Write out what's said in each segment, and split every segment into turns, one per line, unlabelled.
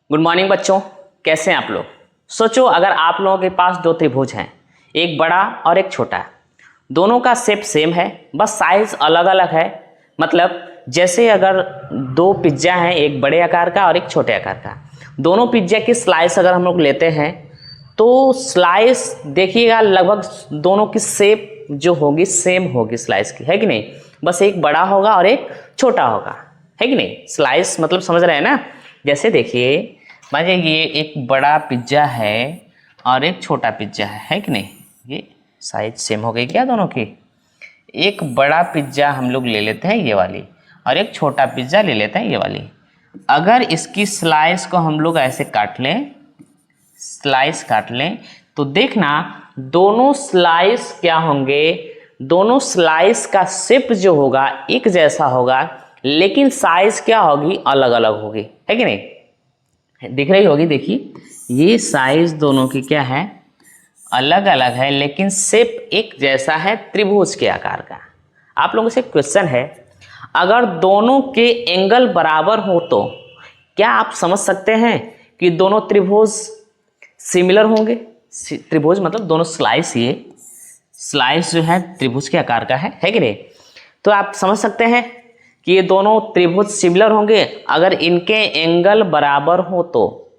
Good morning बच्चों, कैसे हैं आप लोग। सोचो अगर आप लोगों के पास दो त्रिभुज हैं, एक बड़ा और एक छोटा। दोनों का शेप सेम है, बस साइज अलग अलग है। मतलब जैसे अगर दो पिज्ज़ा हैं, एक बड़े आकार का और एक छोटे आकार का। दोनों पिज्ज़ा की स्लाइस अगर हम लोग लेते हैं तो स्लाइस देखिएगा लगभग दोनों की शेप जो होगी सेम होगी स्लाइस की, है कि नहीं। बस एक बड़ा होगा और एक छोटा होगा, है कि नहीं। स्लाइस मतलब समझ रहे हैं ना। जैसे देखिए मान लीजिए ये एक बड़ा पिज्ज़ा है और एक छोटा पिज्ज़ा है कि नहीं। ये साइज सेम हो गई क्या दोनों की। एक बड़ा पिज्ज़ा हम लोग ले लेते हैं ये वाली, और एक छोटा पिज्ज़ा ले लेते हैं ये वाली। अगर इसकी स्लाइस को हम लोग ऐसे काट लें, स्लाइस काट लें, तो देखना दोनों स्लाइस क्या होंगे, दोनों स्लाइस का शेप जो होगा एक जैसा होगा, लेकिन साइज क्या होगी, अलग अलग होगी, है कि नहीं। दिख रही होगी, देखिए ये साइज दोनों की क्या है, अलग अलग है, लेकिन शेप एक जैसा है त्रिभुज के आकार का। आप लोगों से क्वेश्चन है, अगर दोनों के एंगल बराबर हो तो क्या आप समझ सकते हैं कि दोनों त्रिभुज सिमिलर होंगे। त्रिभुज मतलब दोनों स्लाइस, ये स्लाइस जो है त्रिभुज के आकार का है कि नहीं। तो आप समझ सकते हैं कि ये दोनों त्रिभुज सिमिलर होंगे अगर इनके एंगल बराबर हो तो,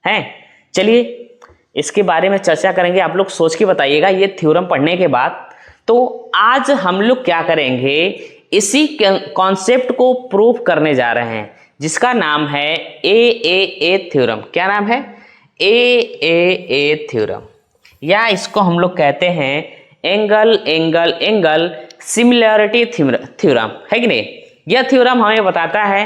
हैं। चलिए इसके बारे में चर्चा करेंगे, आप लोग सोच के बताइएगा ये थ्योरम पढ़ने के बाद। तो आज हम लोग क्या करेंगे, इसी कॉन्सेप्ट को प्रूव करने जा रहे हैं, जिसका नाम है ए थ्योरम। क्या नाम है, ए थ्योरम, या इसको हम लोग कहते हैं angle angle angle similarity theorem, है कि नहीं। यह थ्योरम हमें बताता है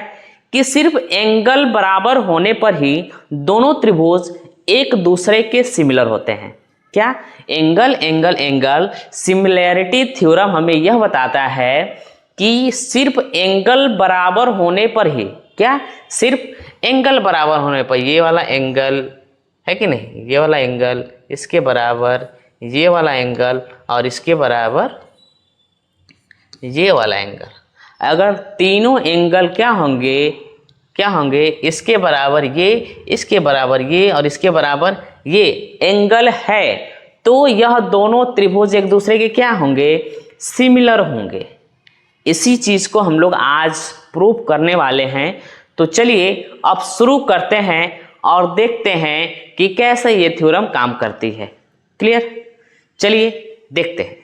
कि सिर्फ एंगल बराबर होने पर ही दोनों त्रिभुज एक दूसरे के सिमिलर होते हैं। क्या, angle angle angle similarity theorem हमें यह बताता है कि सिर्फ एंगल बराबर होने पर ही, क्या, सिर्फ एंगल बराबर होने पर, ये वाला एंगल है कि नहीं, ये वाला एंगल इसके बराबर, ये वाला एंगल और इसके बराबर ये वाला एंगल, अगर तीनों एंगल क्या होंगे, इसके बराबर ये, इसके बराबर ये और इसके बराबर ये एंगल है, तो यह दोनों त्रिभुज एक दूसरे के क्या होंगे, सिमिलर होंगे। इसी चीज को हम लोग आज प्रूव करने वाले हैं। तो चलिए अब शुरू करते हैं और देखते हैं कि कैसे ये थ्योरम काम करती है। क्लियर, चलिए देखते हैं।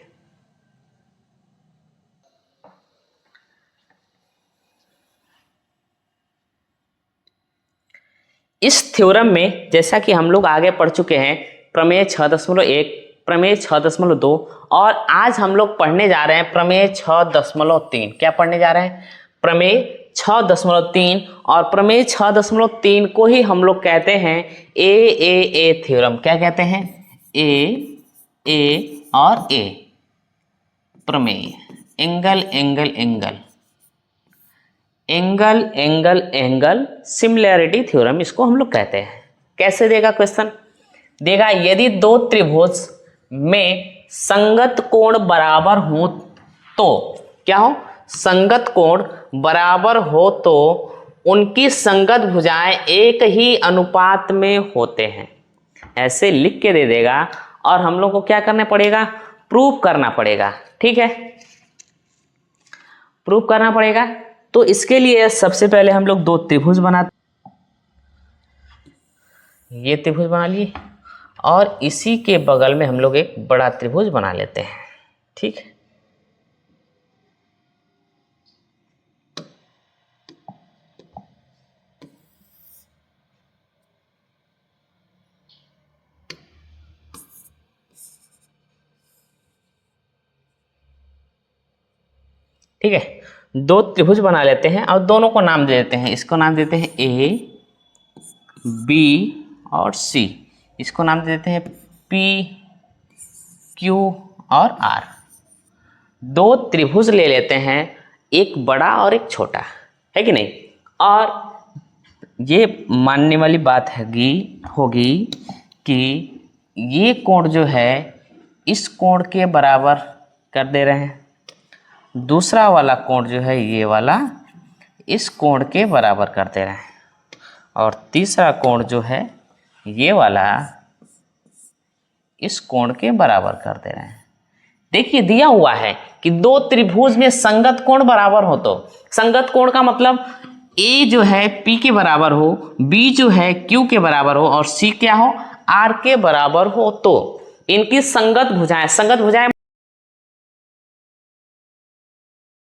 इस थ्योरम में जैसा कि हम लोग आगे पढ़ चुके हैं, प्रमेय 6.1, प्रमेय 6.2 और आज हम लोग पढ़ने जा रहे हैं प्रमेय 6.3। क्या पढ़ने जा रहे हैं, प्रमेय 6.3। और प्रमेय 6.3 को ही हम लोग कहते हैं ए थ्योरम। क्या कहते हैं, ए और ए प्रमेय, angle angle angle angle angle angle similarity theorem इसको हम लोग कहते हैं। कैसे देगा क्वेश्चन, देगा यदि दो त्रिभुज में संगत कोण बराबर हो तो, क्या हो, संगत कोण बराबर हो तो उनकी संगत भुजाएं एक ही अनुपात में होते हैं। ऐसे लिख के दे देगा और हम लोग को क्या करना पड़ेगा, प्रूव करना पड़ेगा। ठीक है, प्रूव करना पड़ेगा। तो इसके लिए सबसे पहले हम लोग दो त्रिभुज बनाते, ये त्रिभुज बना लिए और इसी के बगल में हम लोग एक बड़ा त्रिभुज बना लेते हैं। ठीक है, ठीक है, दो त्रिभुज बना लेते हैं और दोनों को नाम दे देते हैं। इसको नाम देते हैं ए, बी और सी। इसको नाम दे देते हैं पी, क्यू और आर। दो त्रिभुज ले लेते हैं, एक बड़ा और एक छोटा, है कि नहीं। और ये मानने वाली बात होगी कि ये कोण जो है इस कोण के बराबर कर दे रहे हैं, दूसरा वाला कोण जो है ये वाला इस कोण के बराबर कर दे रहे हैं। और तीसरा कोण जो है ये वाला इस कोण के बराबर कर दे रहे हैं। देखिए दिया हुआ है कि दो त्रिभुज में संगत कोण बराबर हो, तो संगत कोण का मतलब ए जो है पी के बराबर हो, बी जो है क्यू के बराबर हो और सी क्या हो, आर के बराबर हो, तो इनकी संगत भुजाएं